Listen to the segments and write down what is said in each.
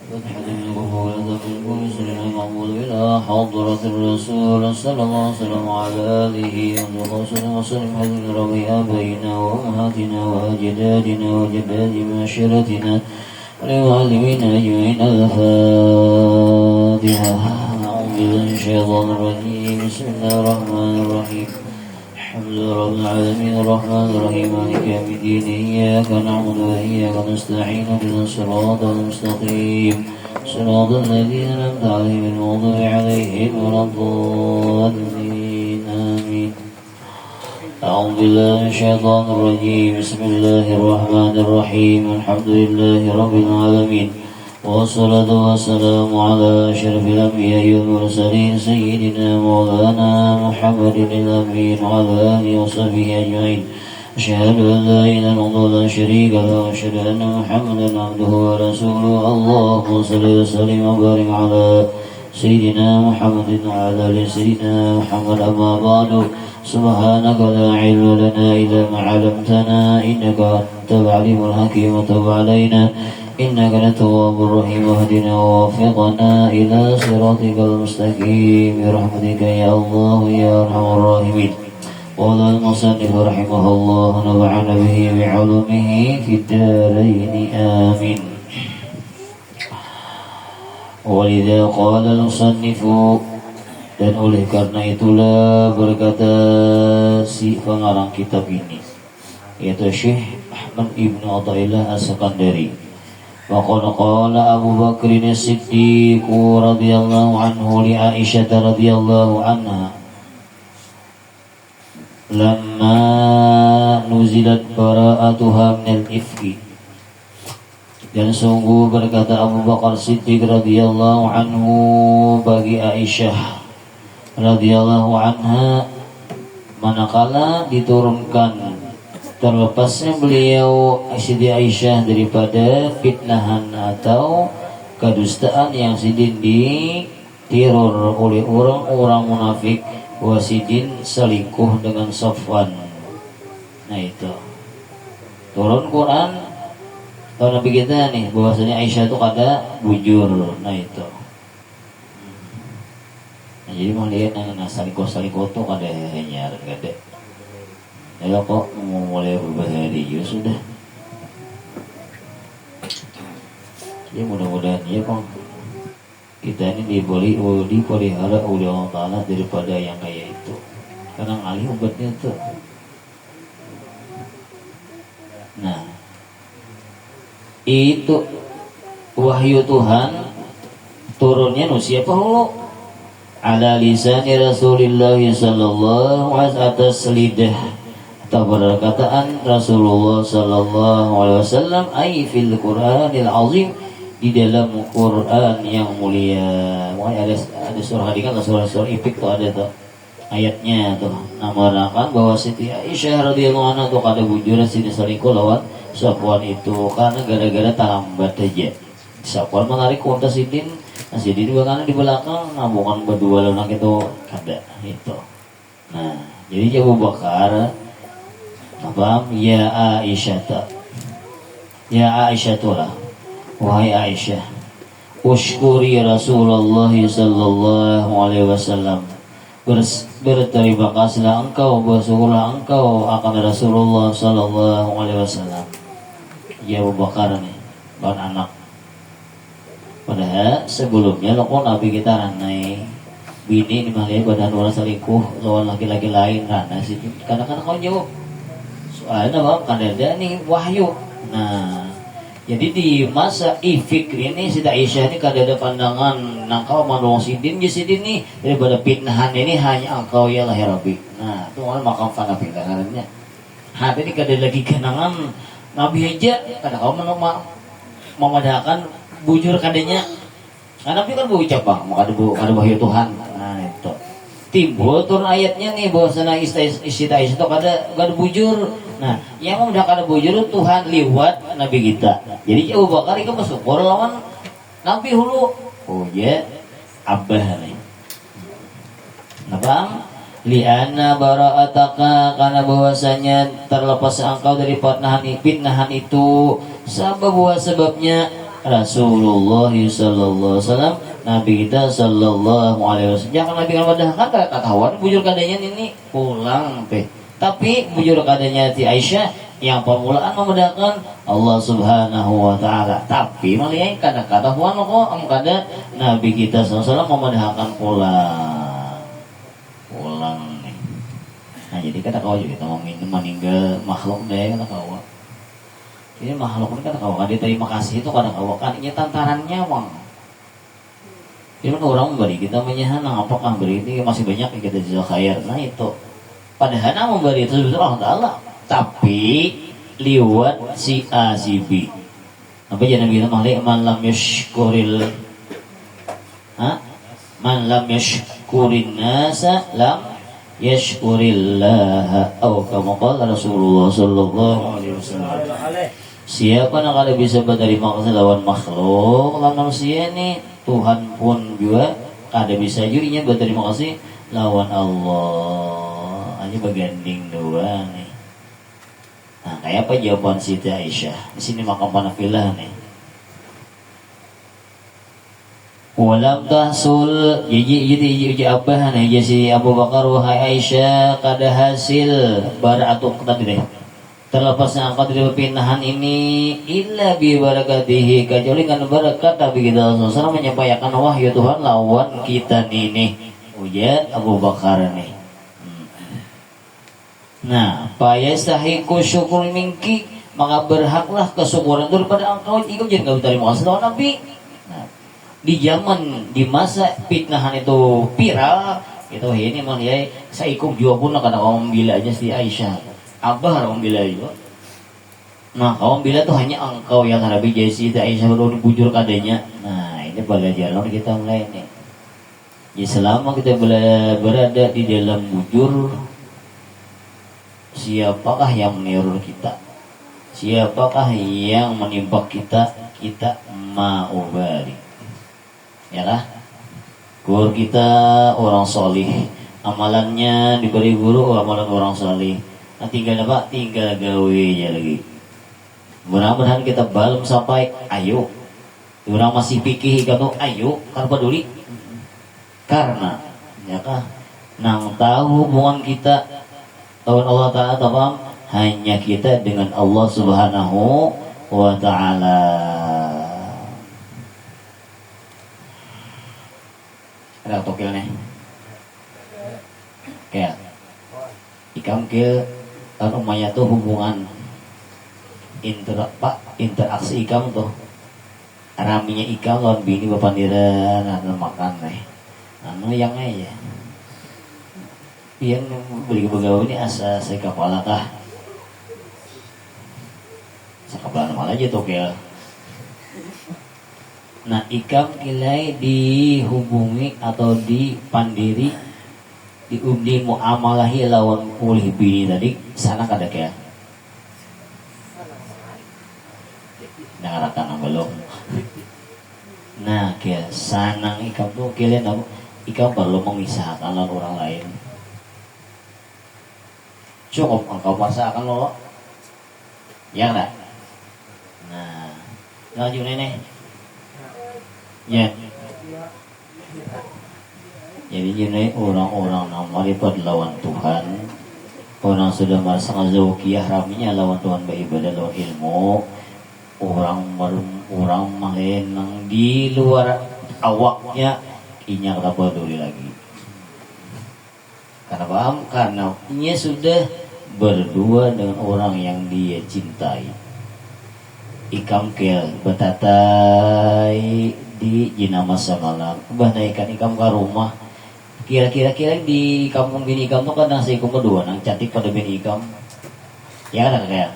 فتحة من قبولة من كل سر مقبول إلى حضرة الرسول صلى الله عليه وسلم وعلى آله وصحبه وسلم حزن ربي آبائنا وأمهاتنا وأجدادنا وجداد معاشرتنا ولمعلمين أجمعين. الفاتحة. أعوذ بالله من الشيطان الرجيم. بسم الله الرحمن الرحيم. الحمد لله رب العالمين الرحمن الرحيم مالك يوم الدين. إياك نعبد وإياك نستعين اهدنا الصراط المستقيم صراط الذين أنعمت عليهم غير المغضوب عليهم ولا الضالين. آمين. أعوذ بالله من الشيطان الرجيم. بسم الله الرحمن الرحيم. الحمد لله رب العالمين والصلاة والسلام على أشرف الأنبياء والمرسلين سيدنا مولانا محمد الأمين وعلى آله وصحبه أجمعين. أشهد أن لا إله إلا الله لا شريك له وأشهد أن محمدا عبده ورسوله. اللهم صل وسلم وبارك على سيدنا محمد وعلى آل سيدنا محمد. أما بعد سبحانك لا علم لنا إلا ما علمتنا إنك أنت العليم الحكيم. وتب علينا إنك أنت التواب الرحيم. واهدنا ووفقنا إلى صراطك المستقيم برحمتك يا الله يا أرحم الراحمين. قال المصنف رحمه الله ونفعنا به بعلومه في الدارين آمين. ولذا قال المصنف, dan oleh karena itulah berkata si pengarang kitab ini, yaitu Syekh Ahmad Ibn Athaillah As-Sakandari. Waqad qala Abu Bakr As-Siddiq radhiyallahu anhu li Aisyah radhiyallahu anha lamma nuzilat bara'atuha minal ifki. Dan sungguh berkata Abu Bakar Siddiq radhiyallahu anhu bagi Aisyah radhiyallahu anha, manakala diturunkan terlepasnya beliau Siti Aisyah daripada fitnahan atau kedustaan yang sidin ditiror oleh orang-orang munafik, wasidin selingkuh dengan Safwan. Nah itu turun Quran tahun Nabi kita nih bahwasanya Aisyah itu kada bujur. Nah itu nah, jadi mau lihat yang salikoh tuh kada hanya kada. Ya kok mau mulai berubah hari ya sudah. Ya mudah-mudahan ya kok kita ini dipelihara oleh Allah Ta'ala daripada yang kayak itu. Karena alih obatnya tuh. Nah, itu wahyu Tuhan turunnya siapa hulu? Ala lisani Rasulullah sallallahu alaihi wasallam, atas lidah atau perkataan Rasulullah sallallahu alaihi wasallam, ai fil Qur'anil azim, di dalam Quran yang mulia. Makanya ada surah hadis kan, surah Ifk tuh ada tuh ayatnya tuh namarakan bahwa Siti Aisyah radhiyallahu anha tuh kada bujur sini selingkuh lawan Safwan itu karena gara-gara terlambat aja. Safwan menarik unta Sidin, Sidin juga karena di belakang nabungan berdua lawan itu kada itu. Nah, jadi Abu Bakar apa? Ya Aisyah, ya Aisyah lah, wahai Aisyah, ushkuri Rasulullah sallallahu alaihi wasallam, berterima kasihlah engkau, bersyukurlah engkau akan Rasulullah sallallahu alaihi wasallam. Ya Abu Bakar nih, bahan anak. Padahal sebelumnya lokon Nabi kita ranai bini ini malah badan orang selingkuh lawan laki-laki lain ranai situ. Kadang-kadang kau jawab soalnya bang kadang nih wahyu. Nah, jadi di masa Ifk ini Siti Aisyah ini kada ada pandangan nangkau mandong Sidin ya Sidin nih daripada fitnahan ini hanya engkau ya lah ya Rabbi. Nah, itu malah makam fana pindahannya. Hati ini kada lagi kenangan Nabi aja kada kau memadahkan bujur kadanya. Karena Nabi kan berucap bang, ada wahyu Tuhan. Nah itu timbul turun ayatnya nih bahwasanya Siti Aisyah itu kada bujur. Nah yang udah kada bujur Tuhan liwat Nabi kita. Jadi Abu Bakar itu bersyukur lawan Nabi hulu. Oh ya abah nih. Kenapa? Li'anna bara'ataka, karena bahwasanya terlepas engkau dari fitnahan itu, sebabnya Rasulullah sallallahu alaihi wasallam, Nabi kita sallallahu alaihi wasallam. Jangan Nabi kan wadah kata kawan bujur kadanya ini pulang teh. Tapi bujur kadanya ti Aisyah yang permulaan membedakan Allah Subhanahu wa taala. Tapi malian kata-kata huan kok kada Nabi kita sallallahu alaihi wasallam membedakan pulang nih. Nah, jadi kata kau juga kita mau meninggal makhluk deh kata kau. Ini makhluk ini kata kau kan terima kasih itu kata kau kan ini tantarannya wang. Jadi orang memberi kita menyahanang apakah beri ini masih banyak yang kita jual khair. Nah itu padahal memberi itu sebetulnya Allah Ta'ala, tapi liwat si A si B. Apa jangan kita malik man lam yashkuril man lam yashkurin nasa lam yashkurillah atau kama qala Rasulullah sallallahu alaihi wasallam. Siapa yang kalau bisa berterima kasih lawan makhluk lawan manusia ini, Tuhan pun juga kada bisa jurinya berterima kasih lawan Allah. Hanya berganding dua nih. Nah, kayak apa jawaban Siti Aisyah? Di sini makam panafilah nih. Walam tahsul jadi apa nih? Jadi Abu Bakar wahai Aisyah kada hasil baratuk tadi deh. Terlepasnya angkat dari perpindahan ini illa bi barakatihi, kecuali kan berkat Nabi kita sallallahu menyampaikan wahyu Tuhan lawan kita nih ujar Abu Bakar nih. Nah, fayastahiqu syukur minki, maka berhaklah kesyukuran daripada engkau jika jadi engkau terima kasih lawan Nabi. Nah, di zaman di masa fitnahan itu viral itu ini mah ya saya ikut juga pun kata kaum bila aja si Aisyah. Abah orang bila juga. Nah, kaum bila tuh hanya engkau yang Nabi Jesi itu Aisyah baru bujur kadanya. Nah, ini pelajaran kita mulai nih. Ya, selama kita berada di dalam bujur, siapakah yang meniru kita? Siapakah yang menimpa kita? Kita mau balik. Ya lah. Guru kita orang solih, amalannya diberi guru amalan orang solih. Nah, tinggal apa? Tinggal gawe aja lagi. Mudah-mudahan kita belum sampai ayo. Orang masih pikir kata ayo, karena peduli. Karena ya kah? Nang tahu hubungan kita lawan Allah Ta'ala hanya kita dengan Allah Subhanahu wa Ta'ala. Ada tokil nih. Kayak ikam ke umumnya tuh hubungan interaksi ikam tuh raminya ikam lawan bini bapak dira makan nih anu yang aja yang beli begawe ini asa saya kepala kah saya kepala malah aja tuh kayak. Nah, ikam kilai dihubungi atau dipandiri diundi muamalahi lawan ulih bini tadi sana kada kayak nangarakan belum. Nah, kayak sanang ikam tuh kalian ikam perlu mengisahkan lawan orang lain. Cukup engkau paksakan lo ya enggak? Nah, lanjut nenek ya. Jadi ini orang-orang namanya lawan Tuhan, orang sudah merasa ngazawkiyah raminya lawan Tuhan beribadah lawan ilmu, orang mengenang di luar awaknya inya kada peduli lagi. Karena paham? Karena ia sudah berdua dengan orang yang dia cintai. Ikam kel betatai di jinama samalam, banaikan ikam ke rumah. Kira-kira di kampung bini ikam tuh kan nasi ikam kedua nang cantik pada bini ikam. Ya kan kayak.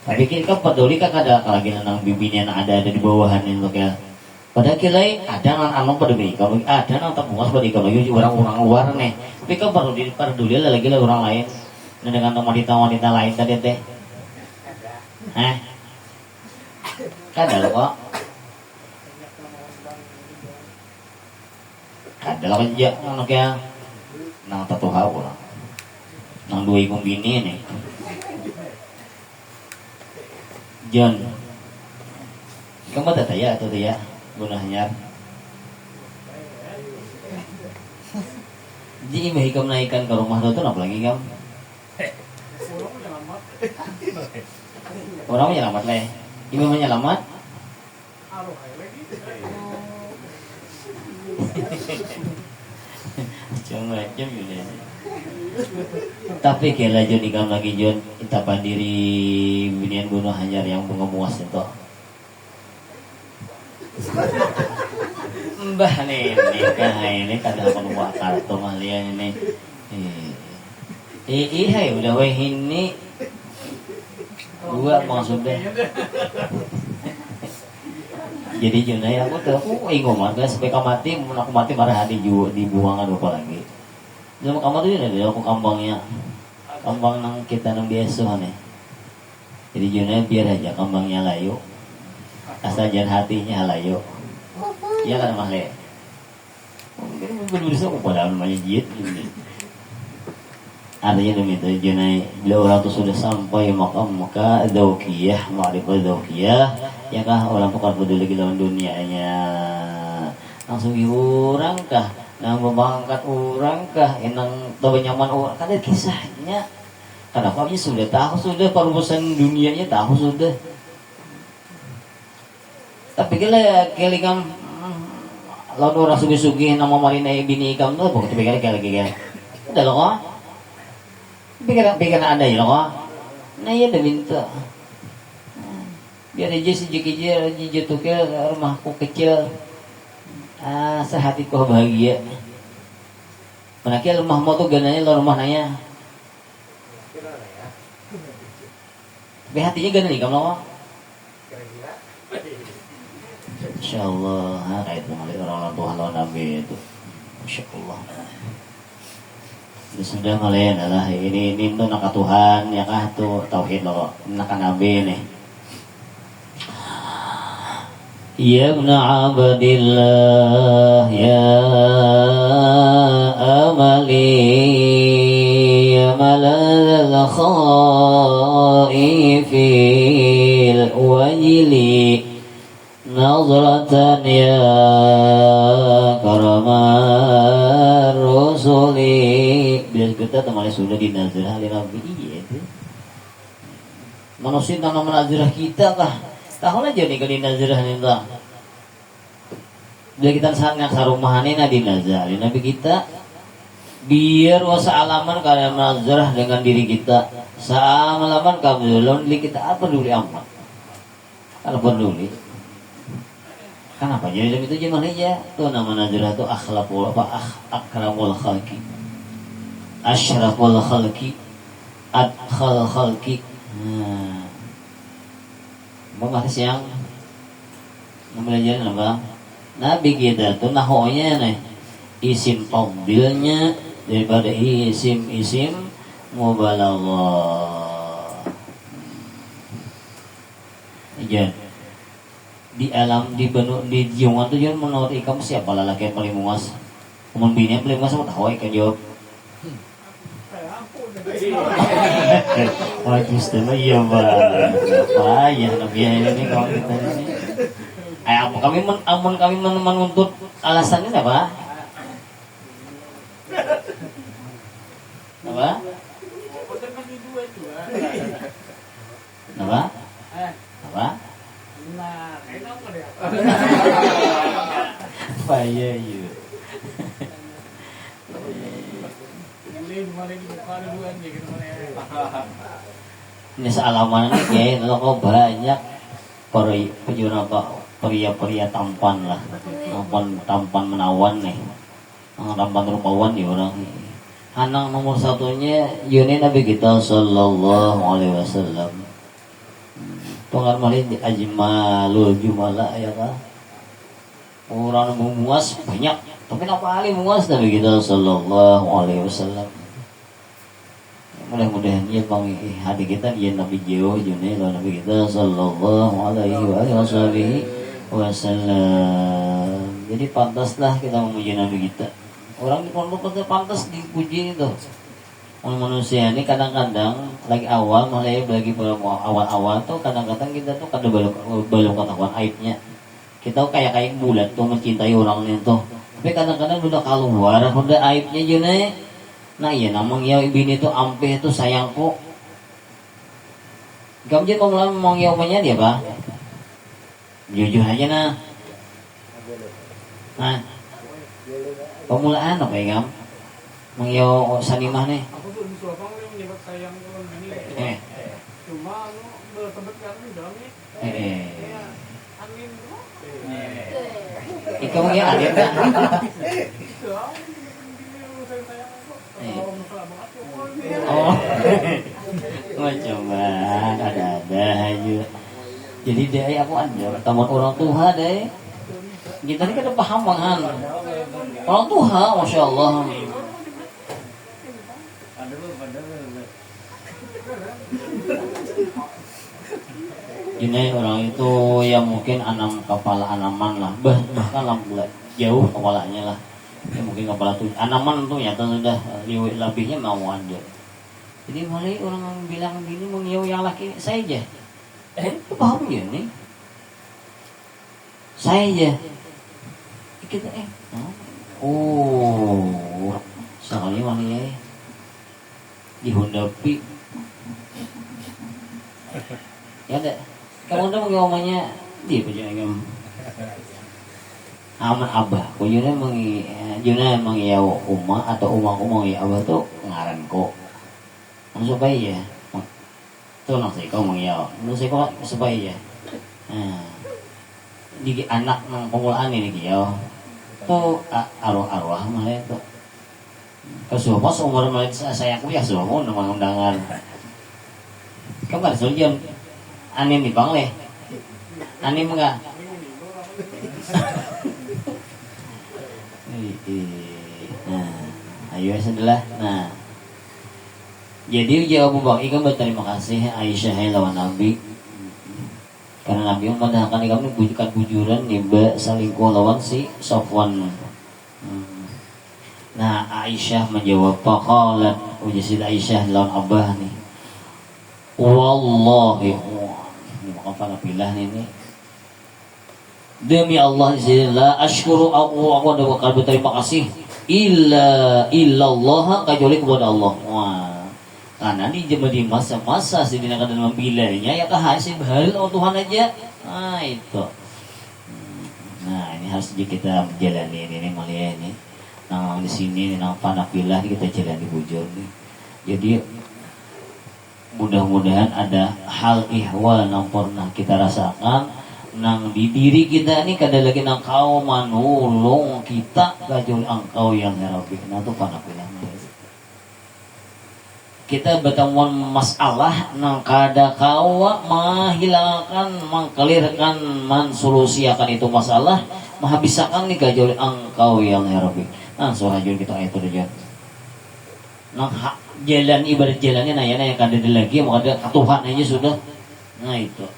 Tapi kita peduli kan ada lagi nang bibini yang ada di bawahan itu kayak. Padahal kilai ada nang anu pada bini ikam, ada nang tabungan pada ikam lagi orang-orang luar nih. Tapi kan peduli lagi lah orang lain. Nah, dengan wanita-wanita lain tadi teh. Kada kok. Kada kerja nang kaya nang tatuhaw lah. Nang dua ikong bini nih. John. Kamu tata ya atau ya gunanya. Jadi imah ikam naikkan ke rumah tuh apa lagi kamu? Orang menyelamat lah. Imam menyelamat. Cuma macam ini. Tapi kalau Jon ikam lagi Jon, itapan diri binian bunuh hanyar yang bunga muas itu. Mbah nih nikah ini kadang penuh kartu malian ini. Iya udah weh ini gua maksudnya. Jadi Junai aku tuh ingin gak sampai mati, aku mati marah dibuang apa lagi. Dalam kamar tuh ada aku kambangnya, kambang nang kita nang biasa nih. Jadi Junai biar aja kambangnya layu, asal jangan hatinya layu. Iya kan mah le. Mungkin berusaha kepada namanya jid. Artinya demikian Junai, bila orang itu sudah sampai makam maka daukiyah, ma'rifah daukiyah, ya kah orang tukar peduli dalam dunianya. Langsung orang kah, nang membangkat orang kah, enang tahu nyaman orang, kan ada kisahnya. Kenapa dia sudah tahu sudah perubahan dunianya tahu sudah. Tapi kali kam lalu orang sugi-sugi nama marina bini ikam tuh, bukan tapi kali udah loh kok. Pikir ada ya loh. Nah ya udah minta. Biar aja sejak tuh ke rumahku kecil. Sehatiku bahagia. Manakala rumah mau tuh gananya lo rumah nanya. Tapi hatinya gana nih kamu loh. Insyaallah kayak itu malik orang Tuhan lawan Nabi itu. Insyaallah. Sudah ngalain adalah ini tuh naka Tuhan ya kah tuh tauhid loh naka Nabi nih. Ya ibn Abdillah ya amali ya malal khaifil wajili nazratan ya karamar rusuli. Bila kita teman sudah di nazirah oleh Nabi itu manusia tanam nazirah kita kah tahu aja nih kalau di nazirah ini tak bila kita sangat sarumahanin di nazirah oleh Nabi kita biar wasa alaman kalian nazirah dengan diri kita saalaman kamu dulu kita apa peduli amat kalau peduli kenapa jadi itu gimana aja tuh nama nazirah tuh akhlakul apa akramul khalqi asyraful khalqi adkhal khalqi. Bagaimana siang belajar apa Nabi kita tuh nahonya nih isim fadilnya daripada isim mubalaghah. Iya di alam di benuk di jiwa tuh jangan menurut ikam siapa lelaki yang paling muas kemun bini yang paling muas sama tahu ikan jawab wah justru iya banget apa ya nabi ini kalau kita ini apa kami menuntut alasannya apa apa apa ya iya ini sealaman ini kayak kok banyak pria tampan lah tampan menawan nih tampan rupawan di orang anak nomor satunya Yuni Nabi kita sallallahu alaihi wasallam pengar malin di ajmalul jumala ya kan orang memuas banyak tapi apa kali memuas Nabi kita sallallahu alaihi wasallam. Mudah-mudahan ya bang hati kita dia Nabi jauh Yuni Nabi kita sallallahu alaihi wasallam. Jadi pantaslah kita memuji Nabi kita. Orang di pondok pantas dipuji itu. Manusia ini kadang-kadang lagi awal malah lagi awal-awal tuh kadang-kadang kita tuh kada belum ketahuan aibnya. Kita kayak bulat tuh mencintai orang itu. Tapi kadang-kadang udah keluar udah aibnya juga. Nah iya namang ya bini tuh ampe tuh sayangku. Kamu jadi kalau mau ngiyaunya dia pak? Jujur aja nah. Nah, pemulaan apa ya kamu? Mengiyau sanimah nih. Cuma bertebet kan dalam nih. Angin tuh. Ikaw mengiyau adik kan? Oh, coba ada aja. Jadi dia aku aja teman orang tua deh. Kita ini kan paham banget. Orang tua, masya Allah. Ini orang itu yang mungkin kepala anaman lah, bahkan lah jauh kepalanya lah. Ya mungkin kepala tuh anaman tuh ya sudah lebihnya mau aja. Jadi malah orang bilang gini mengiau yang laki saya aja. Paham ya nih? Saya aja. Kita sekali mana ya? Dihundapi. Ya deh. Kamu udah mengiaumannya dia perjalanan kamu. Aman abah, kujuna mengiau umah atau umahku mengiau abah tuh ngaran kok. Supaya ya, tuh nasi kau mengiau, nasi kau supaya ya. Nah, di anak nang pemulaan ini kiau, tuh arwah malah tuh. Kesuapos umur malah saya aku ya suapos nama undangan. Kamu kan sulian, anim di bangle, anim enggak? Nah, ayo setelah. Nah, jadi jawab Abu Bakar kan berterima kasih Aisyah lawan Nabi. Karena Nabi memandangkan kamu bujukan bujuran niba salingkuh lawan si Safwan. Nah, Aisyah menjawab faqalat ujisid Aisyah lawan Abah nih. Wallahi, apa nabilah ini? Demi Allah la asykuru aku ada bakal berterima kasih illallah kecuali kepada Allah. Wah, karena di masa-masa sidina kadang membilainya ya hasil bahal Tuhan aja. Nah itu. Nah ini harus kita menjalani ini mulia ini. Nah di sini nang panafilah kita jalani bujur nih. Jadi mudah-mudahan ada hal ihwal yang pernah kita rasakan nang di diri kita ini kada lagi nang kau manulung kita kajul engkau yang Rabbi. Nah tu panafilah kita bertemuan masalah nang kada kau menghilangkan, mengkelirkan, mensolusiakan itu masalah, menghabiskan nih kajul engkau yang Rabbi. Nah sohajul kita itu aja. Nang jalan ibarat jalannya nah ya yang kada ada lagi mau ada Tuhan aja sudah. Nah itu.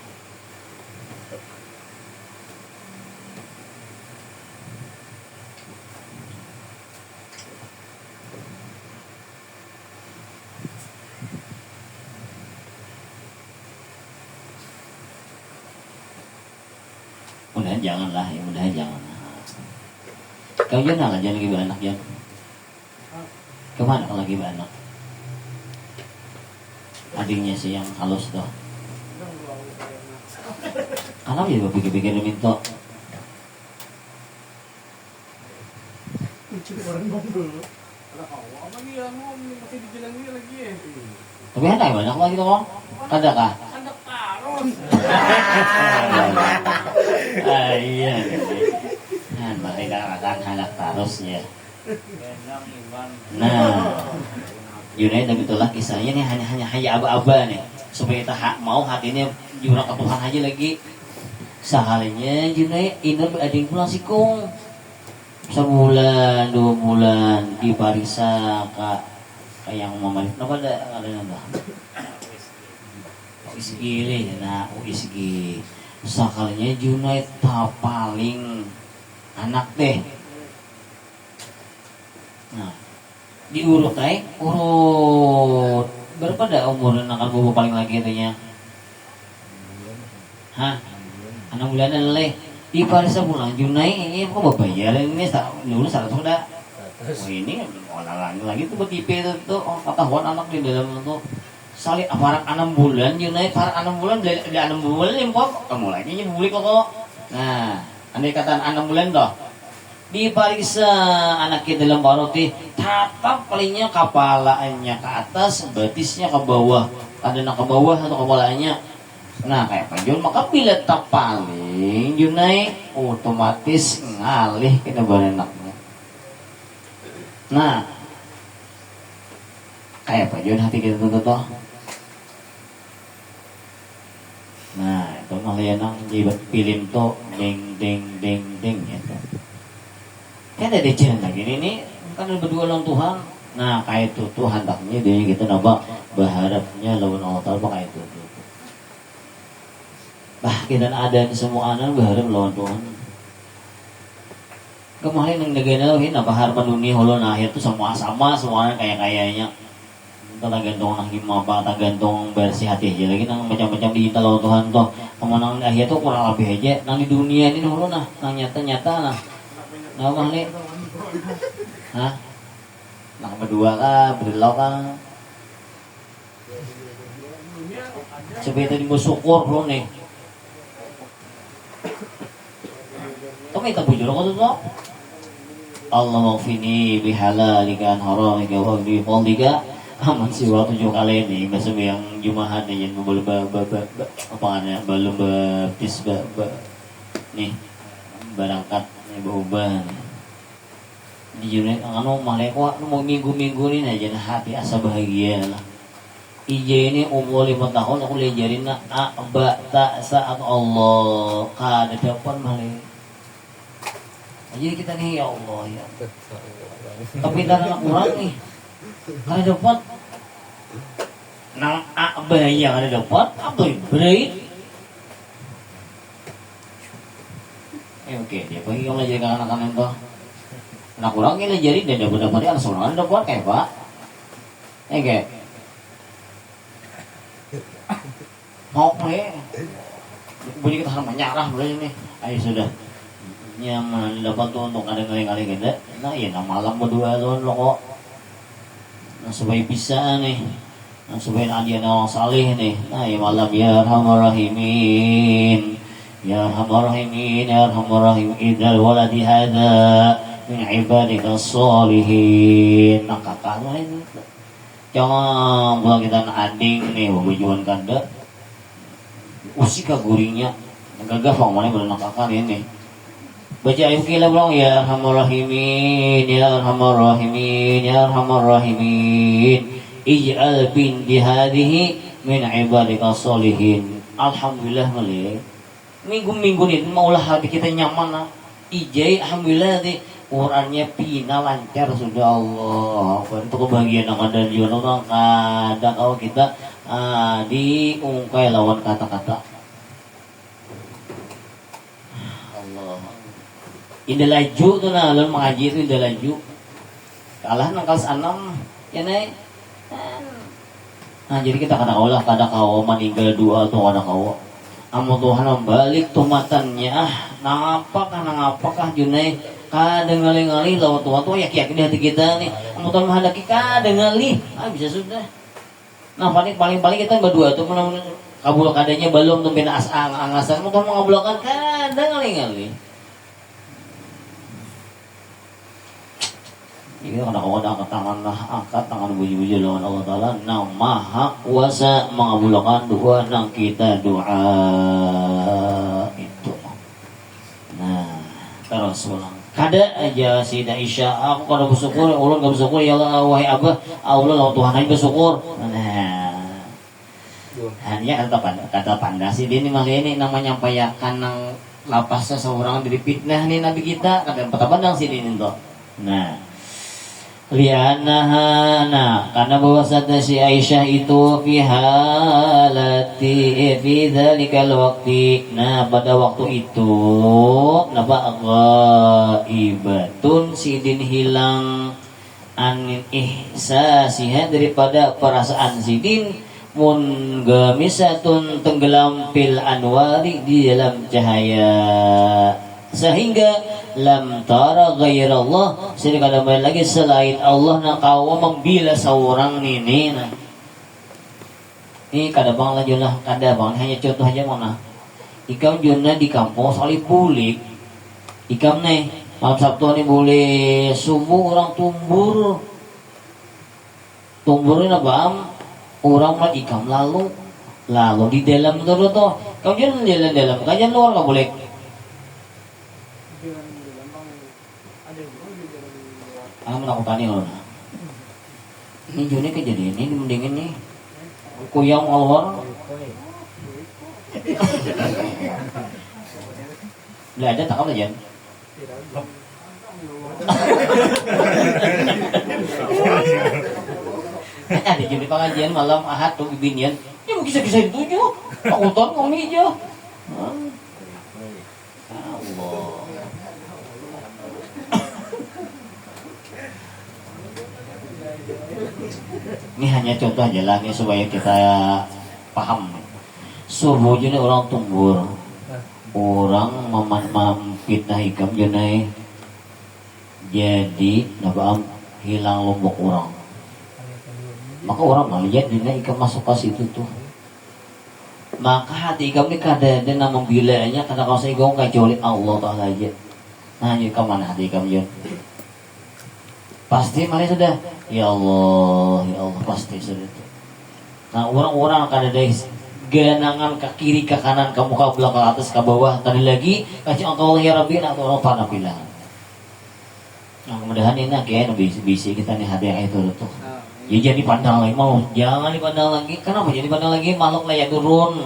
Mudah-mudahan janganlah ya, mudah-mudahan jangan. Kau jangan lagi beranak ya. Kemana kalau lagi beranak? Adiknya sih yang halus tuh. Kenapa ya pikir-pikir minta? Orang ngobrol. Apa nih yang mau masih di jalan ini lagi ya? Tapi ada banyak lagi tuh, ada kah? Ada tarun. Iya. Nah, mereka akan anak tarusnya. Nah, Junai tapi itulah kisahnya nih hanya aba-aba nih supaya kita mau hatinya jurang ke Tuhan aja lagi. Sehalinya Junai ini ada yang pulang sikung sebulan 2 bulan di Parisa kak yang mama kenapa ada nambah isgi nah isgi sekalinya Junai tak paling anak deh. Nah diurut urut berapa dah umur anak bobo paling lagi itunya? Hah? 6 bulanan leh. Di parisa pulang Junai ini kok bayaran ini dulu 100 dah. Oh ini orang lagi tuh betipe tuh ketahuan anak di dalam tuh salih aparat 6 bulan Junai para 6 bulan dari 6 bulan impor kamu lagi beli kok. Nah, andai kata 6 bulan toh dipariksa anak kita dalam paroti tatap palingnya kepalanya ke atas betisnya ke bawah ada ke bawah atau kepalanya. Nah kayak penjual maka bila tak paling Junai otomatis ngalih ke barenaknya. Nah kayak penjual hati kita tuh. Nah itu malah yang jibat film tuh ding gitu. Kan ada jalan lagi ini kan berdua lawan Tuhan. Nah kayak itu Tuhan taknya dia gitu napa berharapnya lawan Allah Taala kayak itu. Bah kita ada semua anak berharap lawan Tuhan. Kemarin yang negara ini apa harapan dunia holo nah itu semua sama semuanya kayak kayaknya. Kita tergantung nang apa tergantung bersih hati aja lagi nang macam-macam digital lawan Tuhan tuh. Kemenangan akhir tuh kurang lebih aja nang di dunia ini holo nah nang nyata nah. Nah kali. Hah? Nah berdua kah berlau kah? Supaya tadi bersyukur lo nih. Kami tak bujur kau tuh. Allah maafini bihalalika an haramika wa bi fadlika aman siwa 7 kali ini masa yang jumahan yang belum apa namanya belum baptis nih berangkat berubah di unit anu malekwa mau minggu-minggu ini aja nah hati asa bahagia lah. Ije ini umur 5 tahun aku diajarin nak ba ta saat Allah kada depan malek. Jadi kita nih ya Allah ya. Tapi anak kurang nih. Kada dapat nang abaya kada dapat apa beri. Oke dia bagi kalau jadi anak-anak itu. Nah kurang ini jadi dan dapat yang seorang dapat kayak pak. Kayak mau nih. Bunyi kita harus menyarah boleh nih. Ayo sudah. Yang dapat tuh untuk ada kali-kali gede. Nah ya nah malam berdua tuh lo kok. Nah supaya bisa nih. Nah supaya ada orang saleh nih. Nah ya malam ya arhamar rahimin. Ya arhamar rahimin ya arhamar rahimin idal waladi hadza min ibadika sholihin. Nah kakak lain. Jangan pulang kita ading nih wabujuan kanda. Usika guringnya. Gagah mana berenang kakak ini. Baca ayat kila belum ya arhamar rahimin ya arhamar rahimin ya arhamar rahimin ij'al binti hadhihi min ibadika sholihin. Alhamdulillah malik minggu-minggu ini maulah hati kita nyaman lah. Ijai alhamdulillah di Qurannya pina lancar sudah Allah. Untuk kebahagiaan yang ada di orang kadang kalau kita diungkai lawan kata-kata indah laju tuh nah lalu mengaji itu indah laju kalah nang kelas 6 ya nih. Nah jadi kita kada kau meninggal dua atau kada kau amu Tuhan balik tumatannya nang apakah Junai kada ngali-ngali lawan Tuhan tuh yakin di hati kita nih amu Tuhan menghendaki kada ngali bisa sudah. Nah paling kita berdua tuh kabul kadanya belum tuh bina angasan amu Tuhan mengabulkan kada ngali-ngali. Ini kada angkat tangan lah, angkat tangan buji-buji lawan Allah Ta'ala. Nah maha kuasa mengabulkan doa nang kita doa itu. Nah terus ulang. Kada aja si Aisyah, aku kada bersyukur, ulun kada bersyukur ya Allah wahai Abah, Allah lawan Tuhan aja bersyukur. Nah hanya kata pandasi ini mah ini namanya nyampaikan nang lapas seseorang dari fitnah nih Nabi kita kata pandang sini tuh. Nah lianaha karena bahwasanya si Aisyah itu fi halati fi dzalikal waqti pada waktu itu napa ghaibatun sidin hilang anin ihsasiha daripada perasaan sidin mungamisatun tenggelam fil anwari di dalam cahaya sehingga lam tara ghairallah sehingga ada lagi selain Allah na kau membila seorang ini nah ini kada bang lanjut lah kada bang hanya contoh aja mana ikam juna di kampung salih bulik ikam nih malam Sabtu nih boleh subuh orang tumburin apa orang mah ikam lalu di dalam terus tuh kau jangan dalam kajian luar nggak boleh mana aku tanya lo ini juni kejadian ini mendingin nih kuyang keluar nggak ada tak aja ada jadi pengajian malam Ahad tuh binian ya mungkin kisah itu aja aku tahu ngomong aja Allah ini hanya contoh aja lah nih supaya kita paham subuh jadi orang tumbur orang memfitnah hikam jenai jadi nabam hilang lombok orang maka orang melihat jenai ikam masuk ke situ tuh maka hati ikam ini kada dan membilanya karena kalau saya gong kecuali Allah Ta'ala aja nah ikam mana hati ikam jen pasti malah sudah ya Allah pasti sudah nah orang-orang kada ada ganangan ke kiri ke kanan ke muka belakang ke atas ke bawah tadi lagi kasih Allah ya Rabbi atau orang panah bilang nah kemudian ini kayak bisa kita nih hati yang itu tuh ya jadi pandang lagi mau jangan dipandang lagi kenapa jadi pandang lagi makhluk layak turun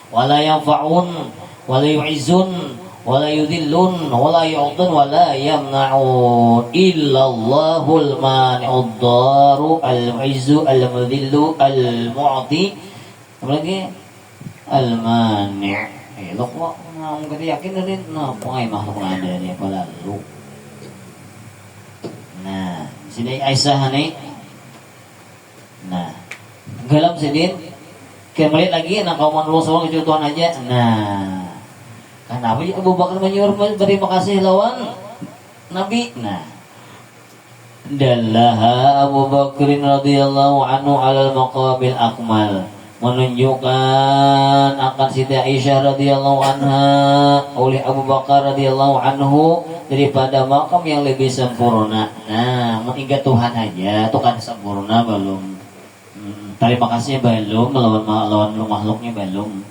wala yanfa'un wala yu'izun wala yudillun wala yu'tun wala yamna'un illallahul mani'ud daru al-mu'izzu al-mudhillu al-mu'ti apalagi al-mani' lo kok ngomong kita yakin dari pengai makhluk ada nih apa lalu nah sini Aisyah nih nah galam sedin kembali lagi nah kaum Rasulullah kecontohan aja nah kenapa Abu Bakar menyuruh berterima kasih lawan Nabi nah dallaha Abu Bakar radhiyallahu anhu alal maqamil akmal menunjukkan akan Siti Aisyah radhiyallahu anha oleh Abu Bakar radhiyallahu anhu daripada makam yang lebih sempurna. Nah, mengingat Tuhan aja tuh kan sempurna belum. Terima kasih belum lawan makhluknya belum.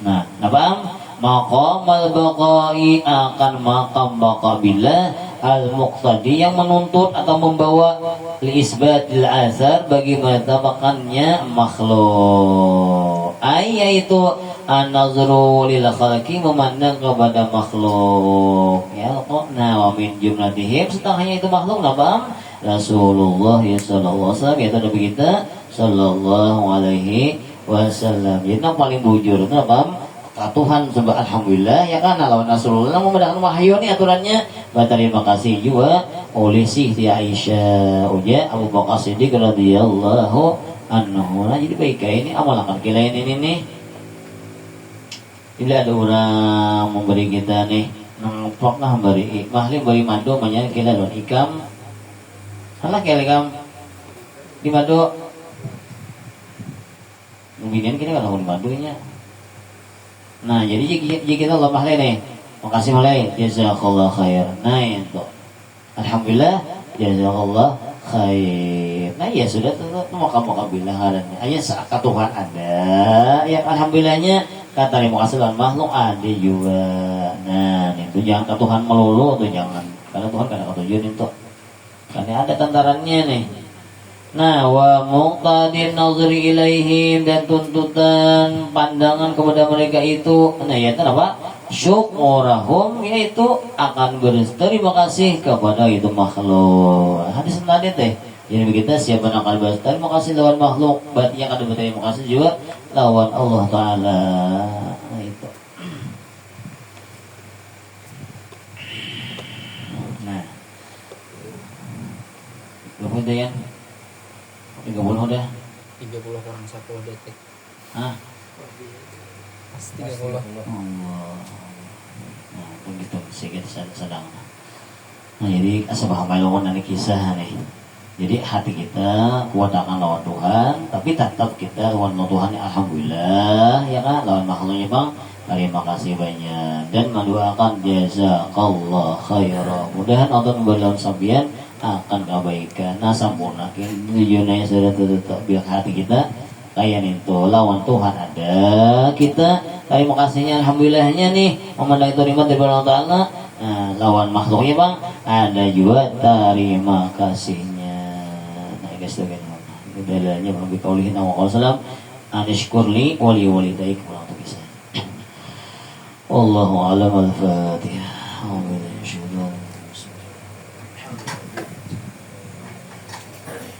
Nah, apa? Maqam al-baqai akan makam baqabillah al-muqtadi yang menuntut atau membawa liisbatil azar bagi mentabakannya makhluk. Yaitu an-nazru lil khalqi memandang kepada makhluk. Ya, nah wa min jumlatihim setengahnya itu makhluk nabam Rasulullah sallallahu alaihi wasallam yaitu Nabi kita sallallahu alaihi wasallam. Jadi yang paling bujur itu nabam Tuhan sebab alhamdulillah ya kan lawan Rasulullah memudahkan wahyu ini aturannya. Berterima kasih juga oleh Siti Aisyah uja Abu Bakar Siddiq radhiyallahu anhu. Nah, jadi baik ini amalkan kita ini nih. Bila ada orang memberi kita nih nampak lah beri mahli beri madu banyak kita don ikam. Salah ikam di madu. Kemudian kita kalau di madunya. Nah, jadi kita Allah mahlai nih. Makasih mahlai. Jazakallah khair. Nah, itu. Alhamdulillah jazakallah khair. Nah, ya sudah tuh maka billah halannya. Hanya saat Tuhan ada. Ya alhamdulillahnya kata terima kasih lawan makhluk ada juga. Nah, itu jangan ke Tuhan melulu tuh jangan. Karena Tuhan kadang ketujuan itu. Karena ada tantarannya nih. Nah, wa muqtadin nazri ilaihim dan tuntutan pandangan kepada mereka itu, nah ya apa? Syukurahum yaitu akan berterima kasih kepada itu makhluk. Hadis tadi teh. Jadi kita siapa yang akan berterima kasih lawan makhluk, berarti yang akan berterima kasih juga lawan Allah Taala. Nah, itu. Nah, berapa ya? 30 udah. 30 kurang 10 detik. Hah? Pas 30. Allah. Nah, begitu sedikit sedang. Nah, jadi asbah mailun dari kisah nih. Jadi hati kita kuat akan lawan Tuhan, tapi tetap kita lawan Tuhan alhamdulillah ya kan, lawan makhluknya Bang. Terima kasih banyak dan mendoakan jazakallah khairan. Mudahan Allah memberikan sambian akan kebaikan. Nah sempurnakan tujuannya sudah tetap biar hati kita kayak itu lawan Tuhan ada kita. Terima kasihnya alhamdulillahnya nih memandang itu nikmat dari Allah Taala. Nah, lawan makhluknya Bang ada juga terima kasihnya. Dalilnya Nabi kaulihi sallallahu alaihi wasallam anishkurli wali walidayk wa bisa. Wallahu a'lam al-Fatihah. Amin.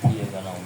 Iya kalau